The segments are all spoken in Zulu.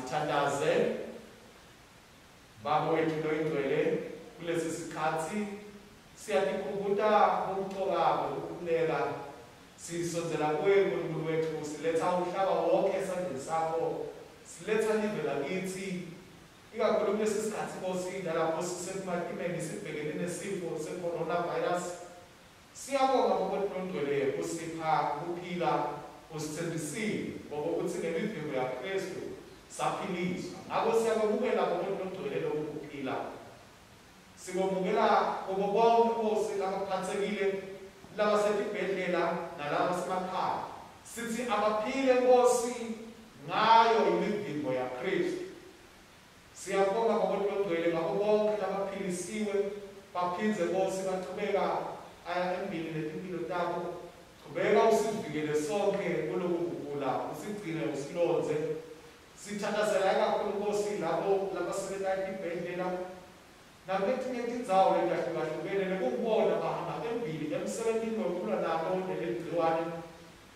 Sithandaze Baba wethu loyingcwele kulesi sikhathi siyadikhubuta umxokabo ukulela sisonzela kuwe uNkulunkulu wethu siletha umhlaba wonke esandleni sakho siletha live lakithi ikakhulu kulesi sikhathi Nkosi lapho sisekumatimeni sibhekene nesifo se-coronavirus siyabonga ngokuNkulunkulu usipha ukuphila usithembisile ngokuthi ngemivimbo yaKristu saphiliswa ngakho siyabonga ngokuNkulunkulu lokuphila sibonga kubo bonke Nkosi labaphathekile laba sesibhedlela nalabo semakhaya sithi abaphile Nkosi ngayo imivimbo yaKristu siyabonga ngokuNkulunkulu ngabo bonke labaphilisiwe baphinze Nkosi baqhubeka aya embili nempilo tabo qhubeka usivikele sonke kulokugula usigcine usilonze sithandazela kakhulu Nkosi labo labasebenza esibhedlela nabethi indzawo letahlukene nekubona bahamba embili emsebenzini wokulwa nabo neligciwane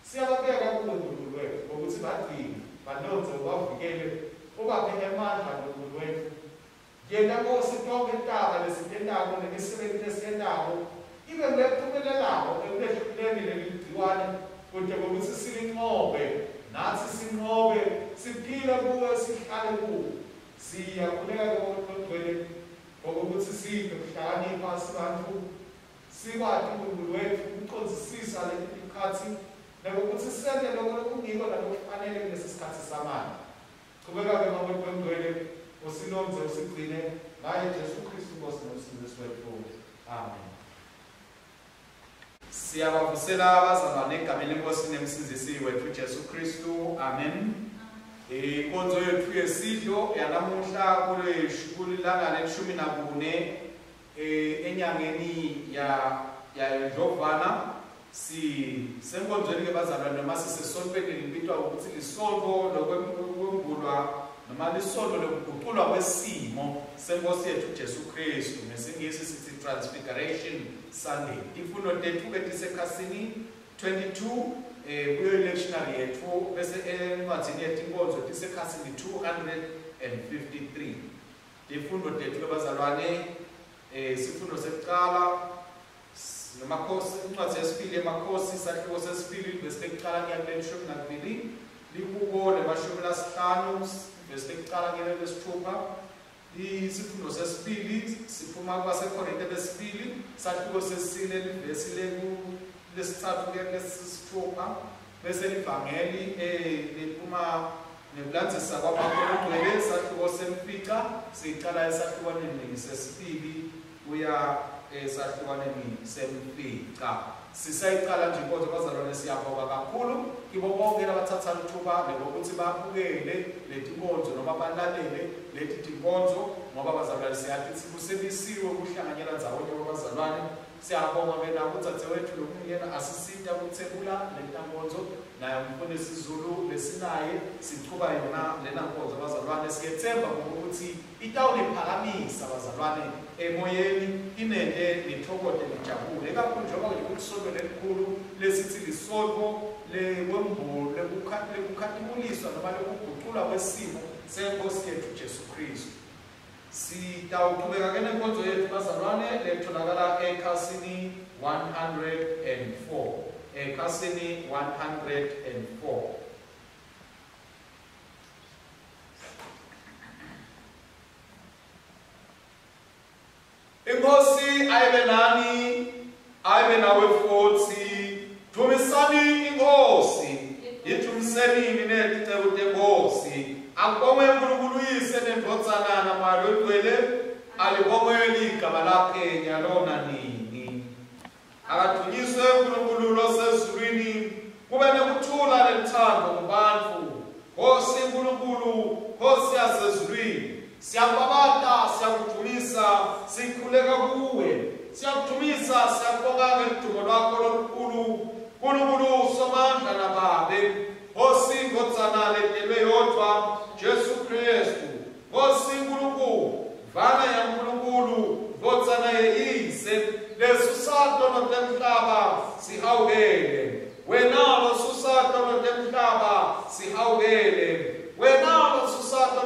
siyababeka kuNkulunkulu wethu ukuthi bagcine balonze bavikele ubaphe amandla uNkulunkulu wethu yena Nkosi konke intaba lesitendako nemisebenzi lesitendako ibe ngephumelelayo ekulehluleni leligciwane kodwa ukuthi silinqobe nathi sinqobe siphile kuwe sihlale kuwe siyakhuleka ngokuNkulunkulu ngokuthi siphe ukuhlakanipha sibantu sikwazi uNkulunkulu wethu ukuqondisisa lesikhathi nokuthi senze lokungiko nakufanele kulesi sikhathi samanje qhubeka-ke ngokuNkulunkulu usilonze usigcine ngaye Jesu Kristu Nkosi nomsindisi wethu amen. Siyabavusela abazalwane egameni leNkosi nemsindisi wethu Jesu Kristu amen. Inkonzo yethu yesidlo yanamuhla kulilanga leshumi nambili enyangeni ya Jovana senkonzweni ke bazalwane noma sisesontweni libitwa ukuthi lisonto lokwembulwa noma lisonto lokuguqulwa kwesimo seNkosi yethu Jesu Kristu ngesingisi sithi Transfiguration Sunday. Ifundo lethu betisekhasini 22 kuyo lectionary yethu bese encwadzini yethu inkonzo tisekhasini 253. Ifundo lethu bazalwane sifundo sekuqala nomakhosi incwadi yesibili emakhosi isahluko sesibili bese kuqala ngiyaleshumi nambili libuko lemashumi lasihlanu bese kuqala ngelesithupha isifundo sesibili siphuma kwaseKorinte lesibili isahluko sesine livesi lesithathu lesithupha bese ivangeli liphuma nebulandzisa kwabakologcwele isahluko semfica siqala esahlukaneni sesibili kuya esahlukaneni semfica sisayiqala nje inkonzo bazalwane siyabonga kakhulu kibo bonke abathatha ithuba lokuthi babukele leti nkonzo noma balalele leti tinkonzo ngoba bazalwane siyathi sikusebisiwe ukuhlanganyela ndzawonye babazalwane siyabonga bena ukuthi wethu lokungena asisita ukuthebula leta nkonzo naye umfundisi Zulu lesinaye sichuba yona lena nkonzo bazalwane siyethemba ukuthi itawuliphakamisa bazalwane emoyeni inende nithokote nijabule kakhulu njengoba likusonto lelikhulu lesithi lisonto lekwembulu lekukhathimuliswa noma lekuguqulwa kwesimo seNkosi yethu Jesu Kristu. Sitawuqhubeka ke nenkonzo yethu bazalwane letholakala ekhasini 104 ekhasini 104. Inkosi ayibe nani ayibe nawe futhi thumisani inkosi ithumiseni nezicebo tenkosi akubonge uNkulunkulu uyise nendodzana namalwelwe alibongeli igama lakhe nyalona nini akadunyiswe uNkulunkulu losezulwini kube nekuthula lelithando kubantu Nkosi uNkulunkulu Nkosi yasezulwini siyakubabata siyakudumisa sikhuleka kuwe siyakudumisa siyakubonga ngedumo lwakho olukhulu uNkulunkulu somandla nababe Nkosi ngodzana letelwe yodwa Jesu Kristu Nkosi uNkulunkulu vana ya uNkulunkulu ngodzana yeyise lesusato notemhlaba sihawukele wena losusato notemhlaba sihawukele wena losusato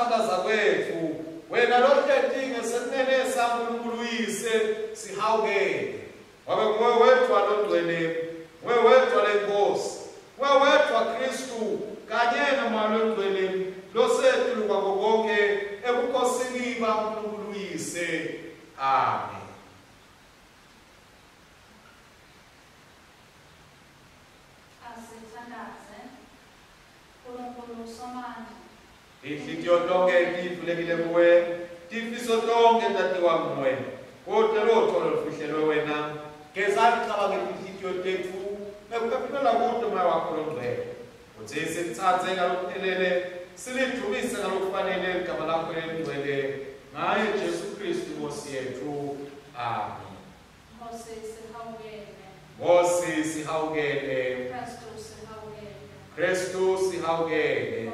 ukuthandaza kwethu wena lohleti ngesenene sami uNkulunkulu uyise sihawukele ngoba nguwe wedwa longcwele nguwe wedwa lenkosi nguwe wedwa Kristu kanye nomoya longcwele losethu kwako konke ebukhosini baNkulunkulu uyise amen. Inhliziyo tonke ivulekile kuwe, tifiso tonke dadewami wena. Kodwa lotho olufihlelwe wena, gezani cabanga inhliziyo tethu, nekuphefumula kude moya wakho longcwele. Uthi sithathe ngalokuphelele, silidumise ngalokufanele igama lakho elingcwele, ngaye Jesu Kristu Nkosi yethu. Amen. Nkosi sihawukele. Kristu sihawukele.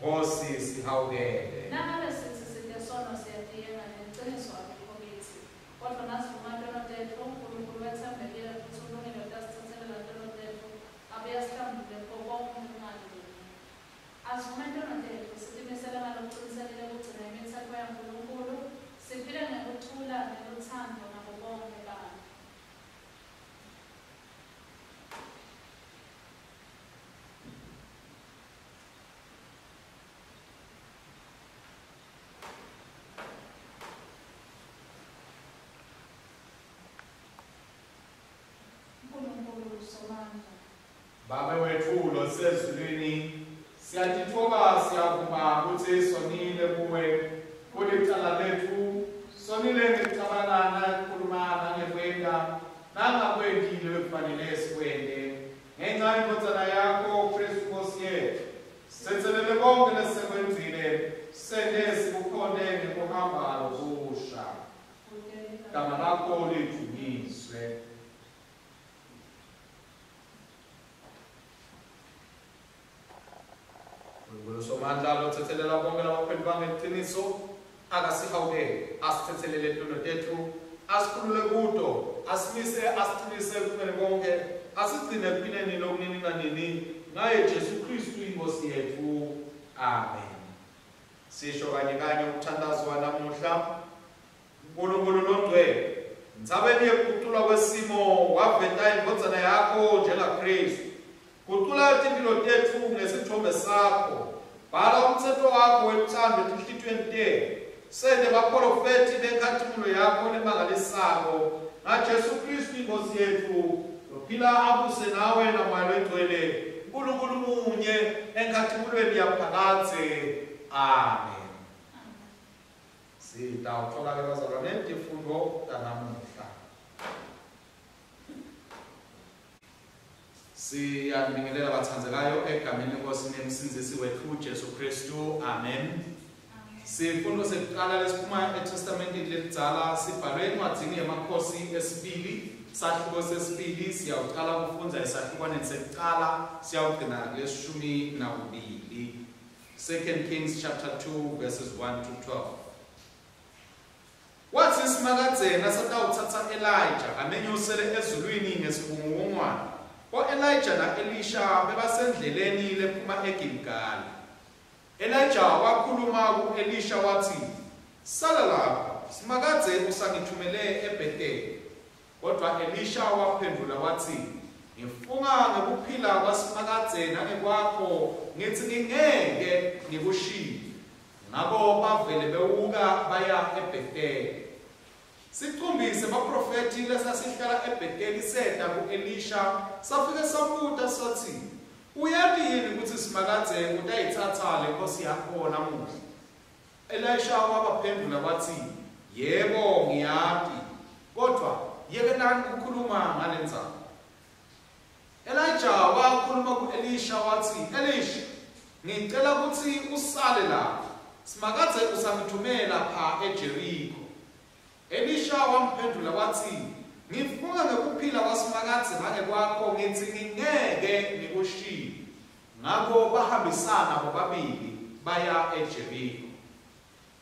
Nkosi sihawukele. Nangabe sithi singesono siyadinga neqiniso alikho kithi. Kodwa nasivuma intwana tethu uNkulunkulu wethembekile futhi ulungile utasithathelela intwana tethu abuye asihlambulule konke ukungalungile. Asivuma intwana tethu sitimisele ngalokuqinisekile ukugcina imithetho yaNkulunkulu siphile ngokuthula nokuthando nabo bonke abantu. Baba wethu losezulwini siyatithoba siyavuma ukuthi sonile kuwe kulicala lethu sonile ngecabangana kukhulumana ngekwenda nangakwendile ekufanele sikwende ngenxa yenkodzana yakho Kristu Nkosi yethu sithethelele konke lesikwenzile sende sikukhonde ngekuhamba lokusha igama lakho lidunyiswe. Ngolosomandla lothethelela bonke labakhweli bangeqiniso akasihawukele asithethelele intolo tethu asikhulule kudo asimise asiqinise kumele konke asigcine ekuphileni lokunini nanini ngaye Jesu Kristu inkosi yethu. Amen. Sisho kanye kanye ukuthandazwa namuhla uNkulunkulu longcwele ntsabeni yekuguqulwa kwesimo waveta inkodzana yakho njengaKristu guqula impilo tethu ngesithombe sakho. Bhala umthetho wakho wethando etinhlitweni tethu. Sende baprofeti benkathimulo yakho nemangalisako ngaJesu Kristu inkosi yethu lophila abuse nawe namoya longcwele uNkulunkulu munye enkathimulweni yaphakathe. Amen. Sitawuthola-ke bazalwane izifundo zanamuhla. Siyabingelela abathandekayo egameni lenkosi nemsindisi wethu Jesu Kristu. Amen. Sifundo sekuqala lesiphuma eTestamenteni lelidzala sibhalwe encwadini yamakhosi esibili sahluko sesibili siyawuqala ukufunda isahlukwaneni sekuqala siyawugcina lesishumi nakubili. 2 Kings chapter 2 verses 1 to 12. Wathi simakadzeni satawuthatha Elijah amenyusele ezulwini ngesibungungwana. Elijah na-Elisha bebasendleleni lephuma eGilgali. Elijah wakhuluma ku-Elisha wathi, "Sala lapha, simakadze usangithumele eBhetheli." Kodwa Elisha waphendula wathi, "Ngifunga ngokuphila kwasimakadze nangekwakho ngithi ngingeke ngikushiye." Ngakho bavele bewuka baya eBhetheli. Sichumbise baprofeti lesasihlala eBhetheli seda ku-Elisha safike sabuta sathi, "Uyazi yini ukuthi simakadze utayithatha le nkosi yakho namuhla?" Elisha wabaphendula wathi, "Yebo ngiyazi, kodwa yeke nani ukukhuluma ngale ndzaba." Elijah wakhuluma ku-Elisha wathi, "Elisha, ngicela ukuthi usale lapha, simakadze usangithumela pha eJerikho." Elisha wamphendula wathi, "Ngifunga ngokuphila kwasimakadze nangekwakho ngithi ngingeke ngikushiye." Ngakho bahambisana bobabili baya eJerikho.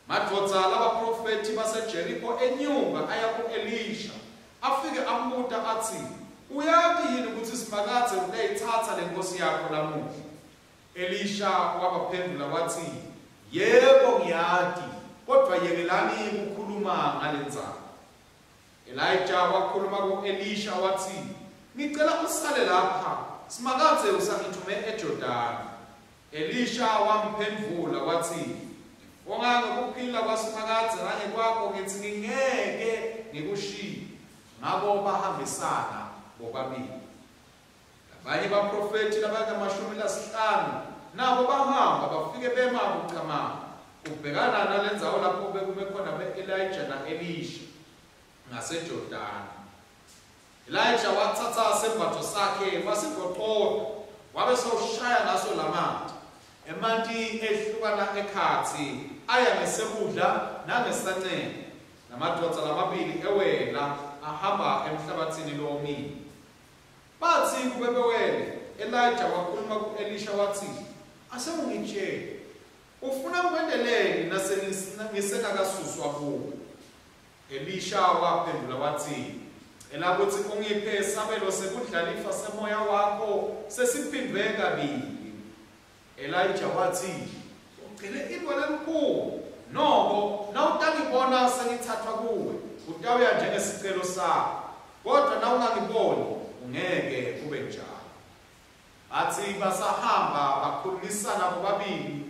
Madvodza labaprofeti baseJerikho enyuka aya ku-Elisha afike ambuta athi, "Uyazi yini ukuthi simakadze utayithatha le nkosi yakho namuhla?" Elisha wabaphendula wathi, Yebo ngiyati, kodwa yekelani ukukhuluma ngalendzaba. Elijah wakhuluma ku-Elisha wathi, ngicela usale lapha, simakadze usangithume eJordani. Elisha wamphendvula wathi, ngibonga ngokuphila kwasimakadze nangekwakho ngithi ngingeke ngikushiye. Ngabo bahambisana bobabili. Abanye baprofethi labangama-50 nabo bahamba bafike bema kuqhamama ubhekana nalendzawo lapho bekume khona be-Elijah na-Elisha ngaseJordani. Elijah wathatha sembatho sakhe wasigoqoda wabe sewushaya ngaso lamanti. Emanti ehlukana ekhathi aya ngesekudla nangesancele. Namadodza lamabili ewela ahamba emhlabathini lomile. Bathi kube bewele, Elijah wakhuluma ku-Elisha wathi, asengitshele, ufuna ukwendeleni nasengisengakasuswa kuwe? Elisha waphendula wathi, elakuthi ungiphe isabelo sekudlalifa semoya wakho sesiphindwe kabili. Elijah wathi, ucele into lenkulu, noko nawutangibona sengithathwa kuwe, utawuya njengesicelo sakho, kodwa nawungangiboni ungeke kube njalo. Athi basahamba bakhulumisana bobabili,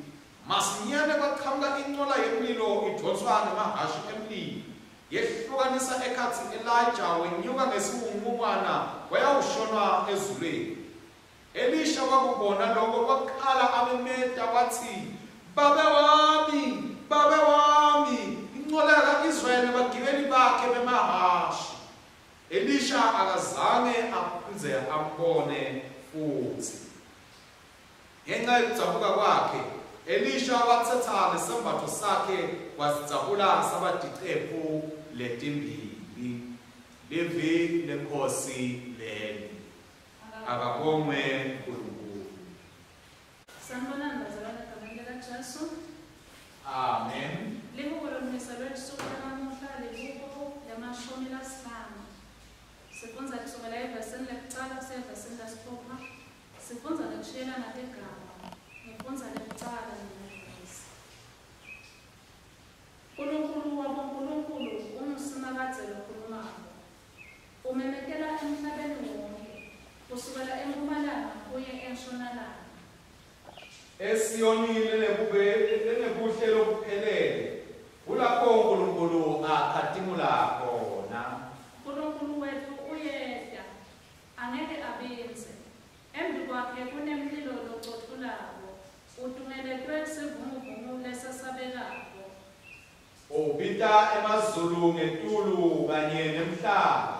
masinyane kwaqhamuka inqola yemlilo idonswa ngamahashi emlilo. Yehlukanisa ekhathi Elijah wenyuka ngesiwumumwana wayawushonwa ezulwini. Elisha wakubona lokho waqala amemeda wathi, babe wami, inqola ka-Israyeli bagibeli bakhe bemahashi. Elisha akazange aphuze ambone futhi. Ngenxa yokudzabuka kwakhe, Elisha wathatha lesembatho sakhe wasidzabula sabadicephu letimbili. Livi lenkosi leli. Akabongwe uNkulunkulu. Sanibonani bazalwane egameni likaJesu. Amen. Libukolomisa lwethu suku lanamuhla libuko lama-15. Sifundza kusukela evesini lekucala kusiya evesini lesithupha. Sifundza ngekushiyelana igama. Ngifundza lekucala ngevesi. uNkulunkulu wabonkulunkulu ungusimakadze lokhulumako. Umemekela emhlabeni wonke, kusukela empumalanga kuye entshonalanga. Esiyonile lenebuhle lobuphelele, kulapho uNkulunkulu akhatimula khona. uNkulunkulu wethu uyedwa, angeke abenze. Embi kwakhe kunemlilo locothulako, utumeletwe sivunguvungu lesesabekako. Ubita emazulu ngetulu kanye nemhlaba.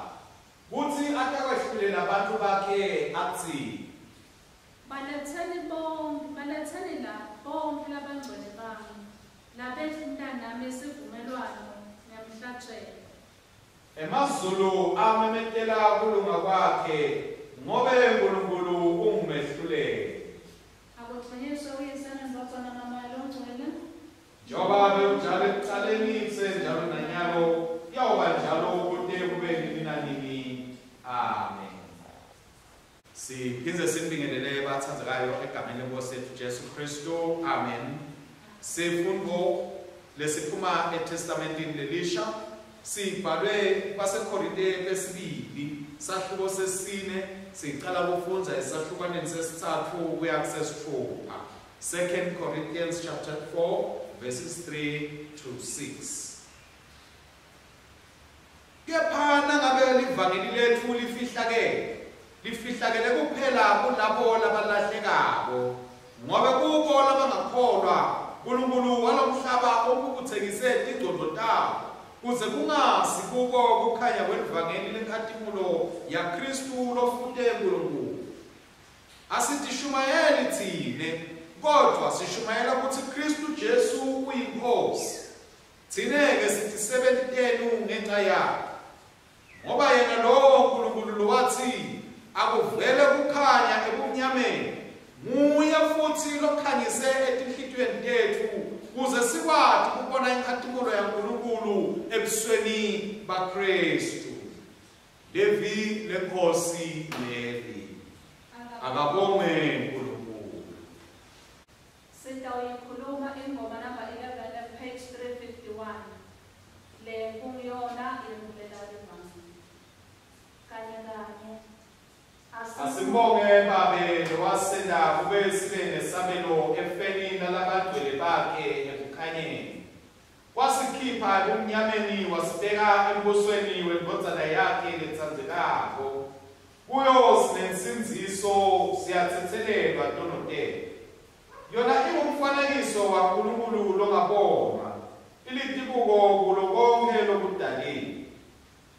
Kuthi atakwehlulele abantu bakhe athi, baletheni la bonke labangcwele bami, labedla umntanami isivumelwano nemhlatshelo. emazulu amemetela kulunga kwakhe, ngobe uNkulunkulu ungumehluleli. Akuthunyiswe uyise nendodana namoya longcwele. Njengoba bewujala ekuqaleni senjalo nanyalo, yawuba njalo kude kube nini nanini. Amen. Siphinde simbingelele bathandekayo egameni lenkosi yethu Jesu Kristu. Amen. Sifundo lesiphuma eTestamentini lelisha sibhalwe kwaseKorinte lesibili sahluko sesine, siqala ukufunda esahlukaneni sesithathu kuya kusesithupha. 2 Corinthians chapter 4 verses 3 to 6. Kepha nangabe livangeli lethu lifihlakele kuphela kulabo labalahlekako, ngoba kubo labangakholwa uNkulunkulu walomhlaba okukuthekise tigcondo tabo, kuze kungasi kubo kukhanya kwelivangeli lenkathimulo yaKristu lofute uNkulunkulu. Asitishumayeli thine, kodwa sishumayela ukuthi Kristu Jesu uyinkosi. Thine-ke sithi sebentenu ngenxa yakhe, ngoba yena lo uNkulunkulu lo wathi akuvele kukhanya ebumnyameni, nguye futhi lokhanyise etinhlitweni tethu kuze sikwati ukubona inkathimulo yaNkulunkulu ebusweni baKristu. Levi lenkosi leli. Akabongwe uNkulunkulu. Sitawuyikhuluma ingoma babe lowasenda kube sibe nesabelo efeni nalabadwele bakhe ekukhanyeni. Wasikhipha kumnyameni wasibeka embusweni wendodana yakhe lethandzekako. Kuyo sinensinziso siyathethelelwa tonotele. Yona ingumfanekiso waNkulunkulu longabonwa. Ilitibuko kulo konke lokudalile.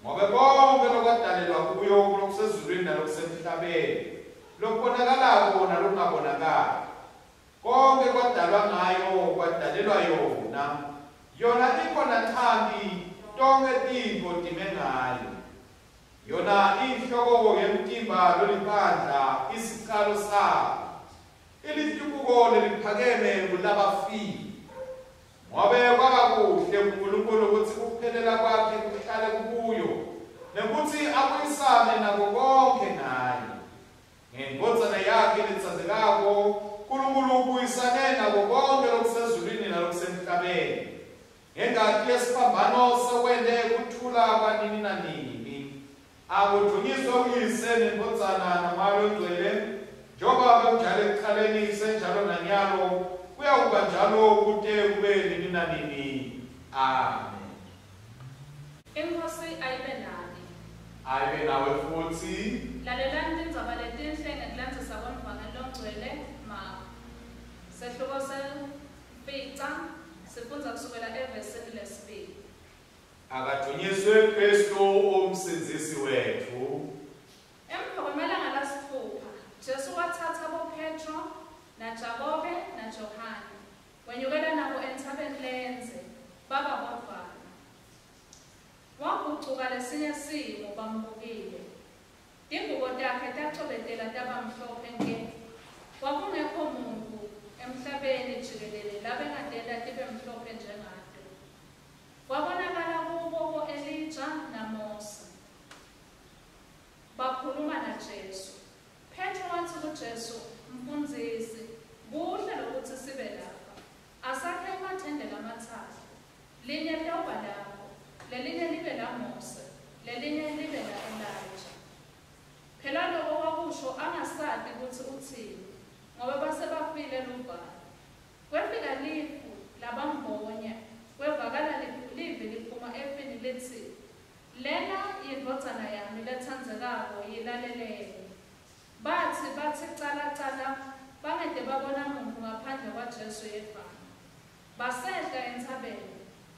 Ngoba konke lokudalelwa kuyo lokusezulwini nalokusemhlabeni, lokubonakalayo nalokungabonakali, konke kwadalwa ngayo kwadalelwa yona. Yona ikhona thambi tonke tinto time ngayo. Yona inhloko yemtimba loliphandla isiqalo sayo. Ilitibuko leliphakeme kulabafile. Ngobe kwaba kuhle uNkulunkulu ukuthi kuphelela kwakhe kuhlale kuyo, nokuthi abuyisane nako konke ngaye. Ngendodana yakhe lethandzekako, uNkulunkulu ubuyisane nako konke lokusezulwini nalokusemhlabeni. Ngengati yesiphambano sewende kuthula kwanini nanini. Akudunyiswe uyise nendodana noMoya oNgcwele, njengoba bekunjalo ekuqaleni senjalo nanyalo, kuyakuba njalo kude kube nini nanini. Amen. Inkosi ayibe nani. Ayibe nawe futhi. Lalelani tindzaba letinhle ngekulandzisa kwemvangeli longcwele Marko. Sehluko semfica sifundza kusukela evesini lesibili. Akadunyiswe Kristu umsindisi wethu. Emva kwemalanga lasithupha, Jesu wathatha boPetro naJakobe naJohane, wenyukela nabo entsabeni lenze, baba bodwana. Wagucuka lesinye simo bambukile. Tingubo takhe tacobetela taba mhlophe nke. Kwakungekho muntu emhlabeni jikelele labengadela tibe mhlophe njengato. Kwabonakala kubo Elija naMose. Bakhuluma naJesu. Petro wathi kuJesu, Mfundisi, kuhle lokuthi sibe lapha. Asakhe amathende lamathathu. Linye liyoba lapho, lelinye libe laMose, lelinye libe la-Elija. Phela lokho kwakusho angasadi ukuthi uthini, ngoba base bafile lubhalo. Kwefika lifu labambonya, kwevakala live liphuma efini lithi, lena yindodana yami lethandzekako yilaleleni. Bathi cala bangede babona muntu ngaphandle kwaJesu yedwana. Basehla entsabeni.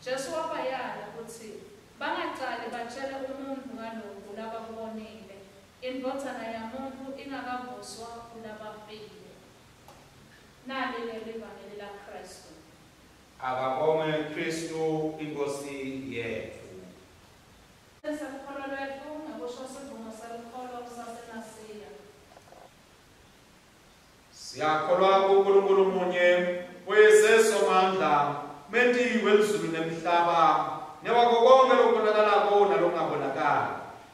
Jesu wabayala ukuthi bangacali batshele umuntu ngalokhu labakubonile. Indodana yamuntu ingakavuswa kulabafile. Nali lelivangeli laKristu. Akabonge Kristu inkosi yethu. Sesikholo lwethu ngakusho sivumo selikholo saseNasiya. Siyakholwa kuNkulunkulu munye, oyisesomandla, mentiwe elizulu nemhlaba, newakho konke lokubonakalako nalokungabonakali.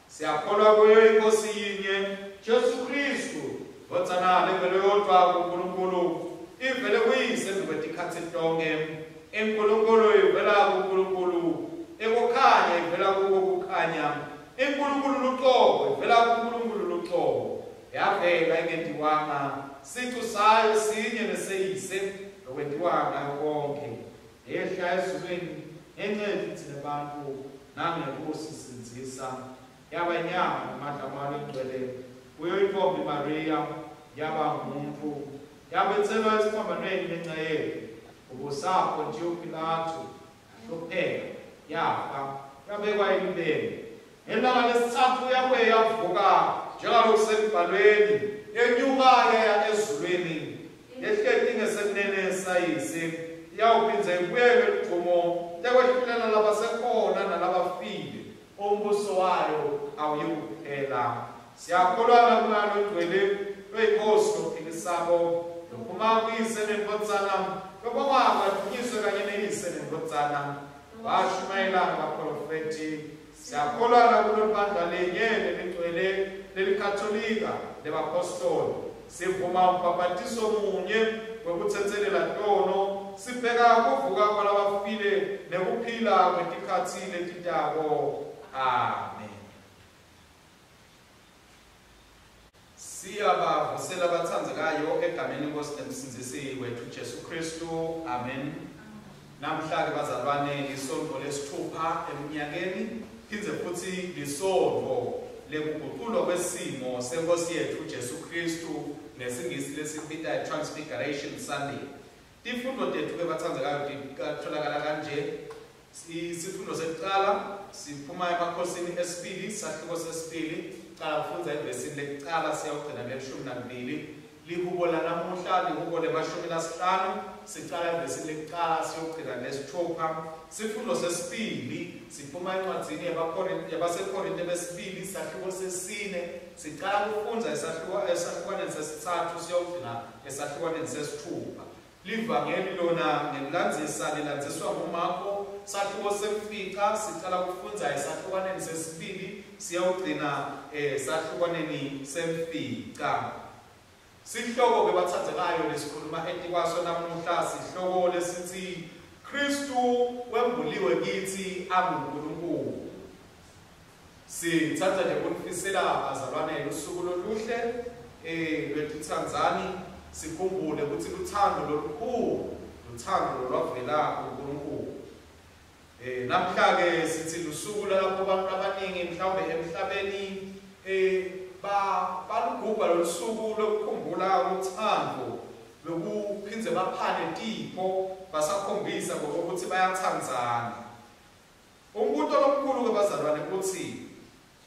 Siyakholwa kuyo inkosi yinye, Jesu Kristu, ndodana levele yodwa kuNkulunkulu, ivele kuyise ngokwetikhathi tonke. eNkulunkulu ivela kuNkulunkulu, ekukhanya ivela kukukhanya. eNkulunkulu luqobo ivela kuNkulunkulu luqobo. Yavela engentiwanga, sicu sayo sinye neseyise lokwentiwanga konke. Ehla ezulwini encede thina bantu nangekusisinzisa. Yabanyama namandla amalo engcwele. Kuyo intombi Maria yaba ngumuntu. Yabethelwa esiphambanweni ngenxa yethu. Ubusapho nje uPilato ahlupheka, yafa, yabekwa elibeni. Ngelanga lesithathu yabuye yavuka njalo kusembhalweni, yenyuka yaya ezulwini, yehleti ngesenene sayise, yawuphinze ibuyele igqumo lekwehlulela labasekhona nalabafile, umbuso wayo awuyikuphela. Siyakholwa kuMoya oNgcwele, lweyinkosi lophilisabo, lophuma kuyise nendodzana, lobongwa badunyiswe kanye neyise nendodzana, bashumayela ngabaprofeti. Siyakholwa kulo bandla linye leligcwele lelikatholika lebapostoli. Sivuma umbhapatiso munye wekuthethelela tono. Sibheka kuvuka kwalabafile nekuphila kwetikhatsi letitako. Amen. Siyabavusela abathandekayo egameni lenkosi nemsindisi wethu Jesu Kristu. Amen. Namhlanje bazalwane lisonto lesithupha eminyakeni phindze futhi lisonto lekuguqulwa kwesimo senkosi yethu Jesu Kristu nesingisi lesibita Transfiguration Sunday. Tifundo tethu ke bathandekayo ditholakala kanje. Isifundo sokuqala siphuma emakhosini esibili sahluko sesibili qala kufundza evesini lekuqala siyawugcina leshumi nambili lihubo lanamuhla lihubo lemashumi lasihlanu siqala evesini lekuqala siyawugcina lesithupha. Sifundo sesibili siphuma encwadzini yabasekorinte besibili sahluko sesine siqala kufundza esahlukaneni sesithathu siyawugcina esahlukaneni sesithupha. Livangeli lona lilandziswa nguMarko sahluko semfica siqala kufundza esahlukaneni sesibili siyawugcina esahlukaneni semfica. Sihloko ke bathathekayo lesikhuluma etikwaso namuhla sihloko lesithi Kristu wembuliwe kithi anguNkulunkulu. Sithatha nje ukufisela bazalwane usuku loluhle lwetithanzani sikhumbule ukuthi luthando lolukhulu luthando lwavela kuNkulunkulu. Namhla ke sithi lusuku lapho abantu abaningi mhlawumbe emhlabeni balugubha losuku lokukhumbula uthando lokuphindze baphane tipho basakhombisa ngokuthi bayathandzana. Umuntu omkhulu ke bazalwane ukuthi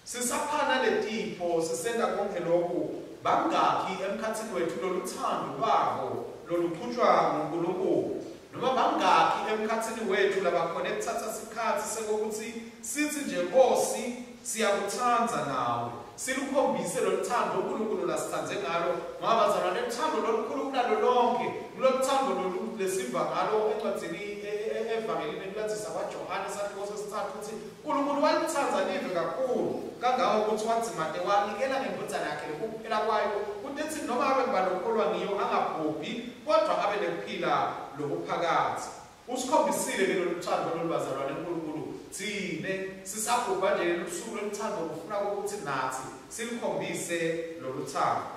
sisaphana letipho sisenda konke lokhu bangakhi emkhathini wethu loluthando lwabo loluqhutshwa nguNkulunkulu. Noma bangakhi emkhathini wethu labakhona ekuthatha isikhathi sekokuthi sithi nje Nkosi siyakuthanza nawe silukhombise lothando uNkulunkulu lasithanze ngalo ngoba bazalwane uthando lolukhulu kunalo lonke lothando lesiva ngalo encwadzini evangelini elandzisa kwaJohane sahluko sesithathu ukuthi uNkulunkulu walithanda live kakhulu kangako ukuthi wadzimate wanikela ngendodana yakhe lokuphela kwayo kuthi noma abe ngibalokholwa ngiyo angabhubhi kodwa abe nekuphila lokuphakathi. Usikhombisile ke lothando lolubazalwane uNkulunkulu thine sisabhubha nje lusuku lothando kufuna ukuthi nathi silikhombise loluthando.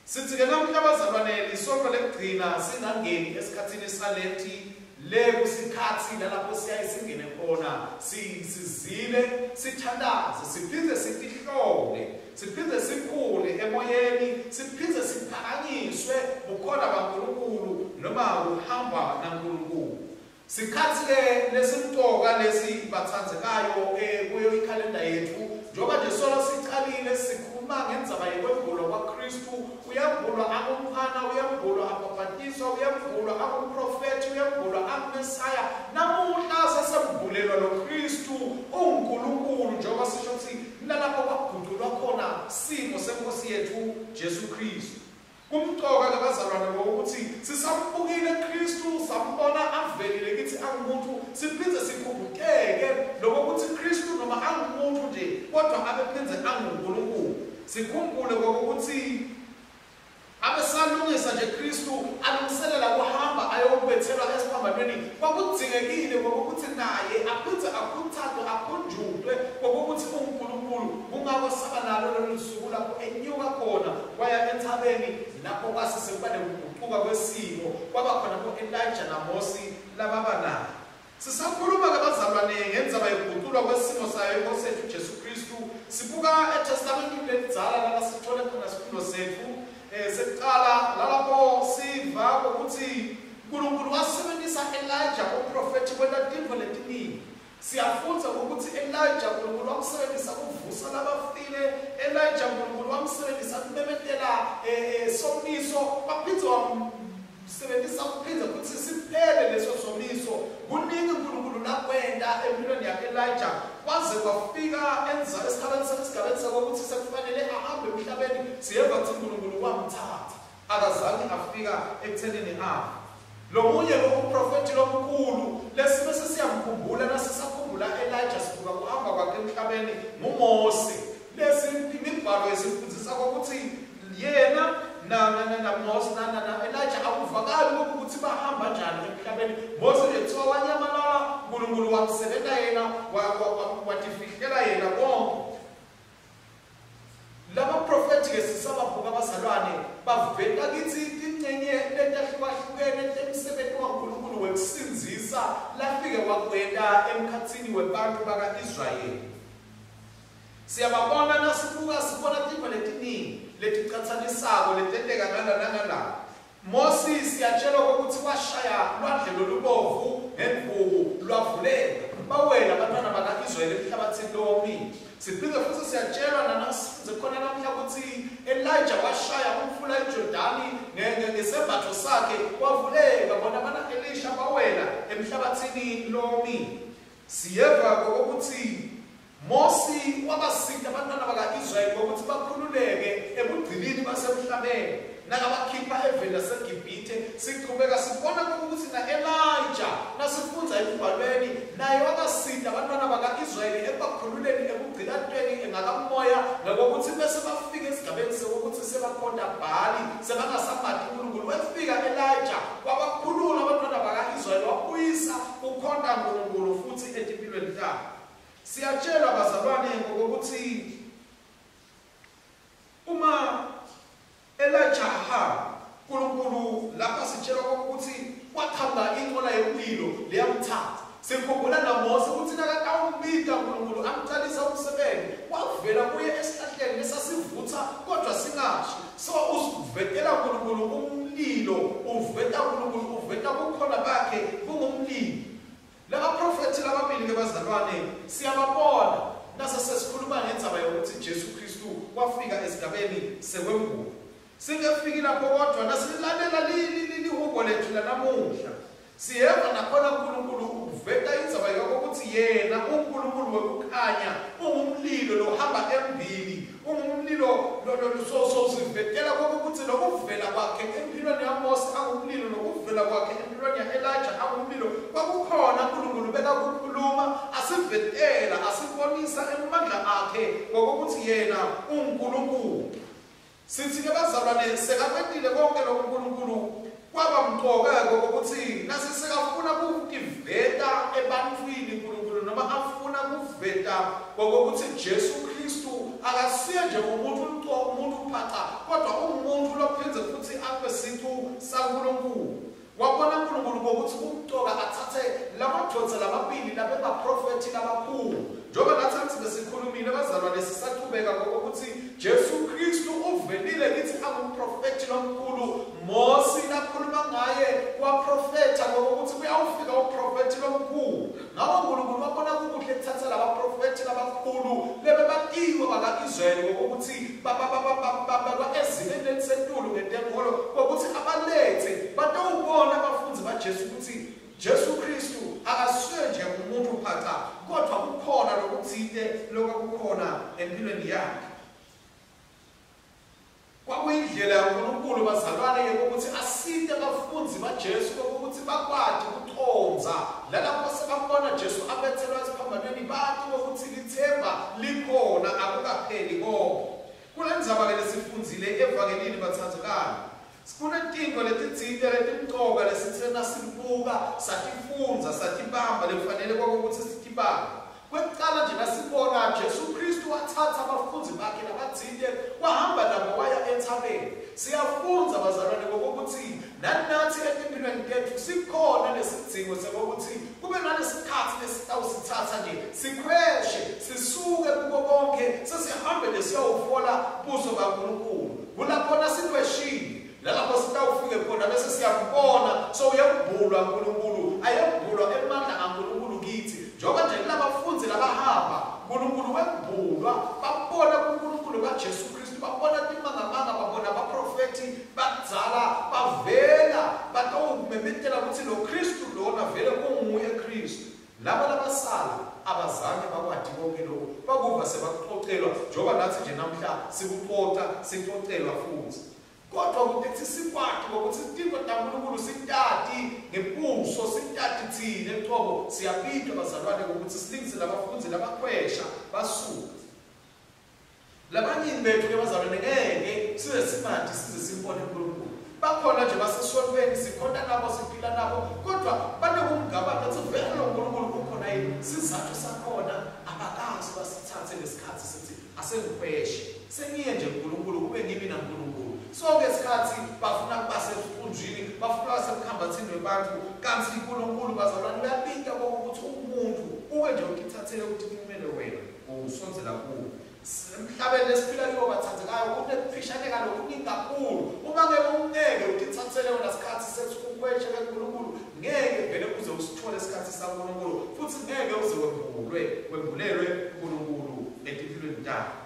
Sithi ke namhla bazalwane lisonto lekugcina singangeni esikhathini salethi lekusikhathi lapho siyayisingene khona sizile sithandaze siphinde sihlole siphinde sikhule emoyeni siphinde siphakanyiswe bukhona baNkulunkulu noma uhamba naNkulunkulu. Sikhathi ke lesimtoka lesi bathandzekayo kuyo ikhalenda yethu njoba nje solo siqalile sikhuluma ngendzaba yokwembulwa kwaKristu. Uyambulwa angumphana uyambulwa abhabhatiswa uyambulwa angumprofethi uyambulwa angumesaya. Namuhla sesembulelwa loKristu uNkulunkulu njoba sisho ukuthi nalapho kwaguqulwa khona simo senkosi yethu Jesu Kristu. Kumqoka ke bazalwane ukuthi sisambukile Kristu sambona avelile kithi angumuntu siphinde sikhumbukeke lokuthi Kristu noma angumuntu nje kodwa abephinde anguNkulunkulu. Sikhumbule ukuthi abesalungisa nje Kristu alungiselela kuhamba ayobethelwa esiphambanweni kwakudzingekile ukuthi naye aphinde akhuthathwe akhunjulwe ukuthi uNkulunkulu kungako saba nalo losuku lapho enyuka khona waya enthabeni lapho kwasisekuba nokuguquka kwesimo kwaba khona ku-Elijah naMosi lababanayo. Sisakhuluma ke bazalwane ngendzaba yokuguqulwa kwesimo sayo inkosi yethu Jesu Kristu sibuka eTestamentini lelidzala lapha sithole khona isifundo sethu sekuqala lalapho siva ukuthi uNkulunkulu wasebenzisa Elijah umprofethi kwenta tintfo letiningi. Siyafundza ukuthi Elijah uNkulunkulu wamsebenzisa ukuvusa labafile. Elijah uNkulunkulu wamsebenzisa ukumemetela somiso baphindze wamsebenzisa ukuphindza ukuthi siphele leso somiso. Kuningi uNkulunkulu lakwenda empilweni yakhe Elijah kwaze kwafika esigabeni sakokuthi sekufanele ahambe emhlabeni siyeva ukuthi uNkulunkulu wamthatha akazange afika ekuthenini afa. Lomunye umprofethi lomkhulu lesibese siyamkhumbula nasisakhumbula Elijah sibuka kuhamba kwakhe emhlabeni nguMose. Lesi imibhalo esifundisa ukuthi yena naMose na Elijah akuvakali ukuthi bahamba njani emhlabeni. Mose ethiwa wanyamalala uNkulunkulu wamsebenza yena watifihlela yena konke. laba prophet ke sisababhuka abazalwane bavela kithi ingcenye letahlukahlukene emsebenzi kaNkulunkulu wekusinzisa lafike wakwenda emkhathini webantu baka-Israyeli. Siyababona nasibuka sibona into letiningi leticathanisako letenteka ngala. Moses yatshelwa ukuthi washaya lwandle lolubovu ngemvubu lwavuleka bawela abantwana baka-Israyeli emhlabathini lowomile. Siphinde futhi siyatshelwa nanasifunze khona namhla ukuthi Elijah washaya umfula eJordani ngesembatho sakhe wavuleka bona bana-Elisha bawela emhlabathini lowomile. Siyeva kokuthi Mose wabasinda abantwana baka-Israyeli ukuthi bakhululeke ebugcinini basemhlabeni nakabakhipha evela seGibhithe. Siqhubeka sibona ukuthi na-Elijah nasifunza emibhalweni naye wabasinda abantwana baka-Israyeli ebakhululeni ebugcinatweni engakamoya nakokuthi bese bafika esigabeni sokuthi sebakhonda Bhali sebangasambathi uNkulunkulu. Wefika Elijah wabakhulula abantwana baka-Israyeli wabuyisa ukhonda uNkulunkulu futhi empilweni zabo. Siyatshelwa bazalwane ngokuthi uma Elijah uNkulunkulu lapha sitshelwa ukuthi wathamba inqola yomlilo leyamthatha. Sikhumbula naMose ukuthi nakawumbika uNkulunkulu amqalisa umsebenzi wavela kuye esihlahleni lesasivutha kodwa singashi. So usivetela uNkulunkulu umlilo uveta uNkulunkulu uveta kukhona bakhe kungumlilo. Laba prophet lababili ke bazalwane siyababona nase sesikhuluma ngendzaba yokuthi Jesu Kristu wafika esigabeni sekwemvubu. Singefiki lapho kodwa nasilalela lihubo lethu lanamuhla siyeva nakhona uNkulunkulu uveta indzaba yokuthi yena uNkulunkulu wekukhanya ungumlilo lohamba embili ungumlilo lo sivetela ukuthi lokuvela kwakhe empilweni yaMose angumlilo lokuvela kwakhe empilweni yaElijah angumlilo kwakukhona uNkulunkulu bekakukhuluma asivetela asibonisa emandla akhe ngokuthi yena uNkulunkulu. Sithi ke bazalwane sekakwetile konke lokho uNkulunkulu kwaba mqoka ukuthi nasisekafuna ukuveta ebantwini uNkulunkulu noma afuna ukuveta ukuthi Jesu Kristu akasiye nje umuntu phaqa kodwa umuntu lophenze futhi abe sintu saNkulunkulu. Wabona uNkulunkulu ukuthi umqoka athathe lamadodza lamabili labebaprofethi labakhulu. Njengoba nathi besikhulumile bazalwane sisaqhubeka ukuthi Jesu Kristu uvelile kithi angumprofethi lomkhulu. Mose lakhuluma ngaye waprofetha ukuthi kuyawufika uprofethi lomkhulu. Ngawo uNkulunkulu wabona kuhle ukuthatha labaprofethi labakhulu lebe bakiwe baka-Israyeli ukuthi baba ezingeni elisentulu ngenkolo ukuthi abalethe batawubona abafundi baJesu ukuthi Jesu Kristu akasiye nje umuntu phaqa kodwa kukhona lokuthile lokukhona empilweni yakhe. Kwakuyindlela uNkulunkulu bazalwane ukuthi asinde abafundi baJesu ukuthi bakwazi ukuthonza lalapho sebabona Jesu abethelwa esiphambanweni bathi ukuthi lithemba likhona akukapheli konke. Kulendzaba ke lesifundzile evangelini bathandzekani. Sikunentinto letitsite letimqoka lesithena sibuka satifunza satibamba lekufanele ukuthi sitibamba. Kwekuqala nje nasibona Jesu Kristu wathatha abafundi bakhe nabathile wahamba nabo waya enthabeni. Siyafunza bazalwane ukuthi nathi empilweni yethu sikhona lesidingo sokuthi kube nalesikhathi lesitawusithatha nje sikhweshe sisuke kubo konke sesihambe lesiyawufola buso kaNkulunkulu. Kulapho sikweshini lalapho sitawufike khona bese siyabona so uyabhulwa uNkulunkulu ayabhulwa emandla kaNkulunkulu kithi. Njengoba nje labafundi labahamba uNkulunkulu webhulwa babona uNkulunkulu kaJesu Kristu babona timanga babona abaprofethi badzala bavela batawumemetela ukuthi lo Kristu lona vele kunguye Kristu. Laba labasala abazange bakwadi konke lokho bakuva sebaxoxelwa njengoba nathi nje namhla sikuxoxa sixoxelwa futhi. Kodwa ukuthi sikwadi ukuthi intinto kaNkulunkulu sitati ngempuso sitati thina eqobo siyaphinda bazalwane ukuthi silingise labafundi labakhwesha basuka. Labanye bethu ke bazalwane ngeke size simanje size simbone uNkulunkulu. Bakhona nje basesonweni sikhona nabo siphila nabo kodwa banekumgabana ukuthi vele lo uNkulunkulu ukhona yini sizathu sakhona abakazi basithathe lesikhathi sithi asengikhweshe sengiye nje uNkulunkulu kube ngimi naNkulunkulu. Sonke isikhathi bafuna basefundini, bafuna basemkhambathini webantu, kanti uNkulunkulu bazalwane uyapinda ukuthi umuntu uke nje ukithathele ukuthi kumele wena usonzela kuwo. Emhlabeni lesiphila kiwo bathathekayo kunephishane kalokhu kakhulu. Uma ngeke umneke ukithathele wena isikhathi sekukweshe kaNkulunkulu, ngeke vele uze usithole isikhathi saNkulunkulu, futhi ngeke uze wembulelwe uNkulunkulu empilweni yakho.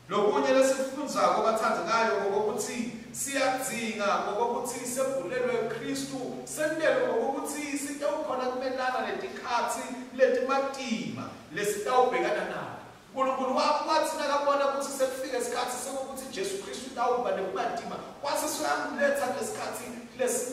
Lokunye lesifundzako bathandekayo ngokuthi siyadzinga ngokuthi sembulelwe uKristu, sendelwe ngokuthi sitawukhona kumelana netikhathi letimatima lesitawubhekana nazo. uNkulunkulu wathi nakabona ukuthi sekufika isikhathi sokuthi Jesu Kristu utawuba nekumatima, kwase siyamuletha lesikhathi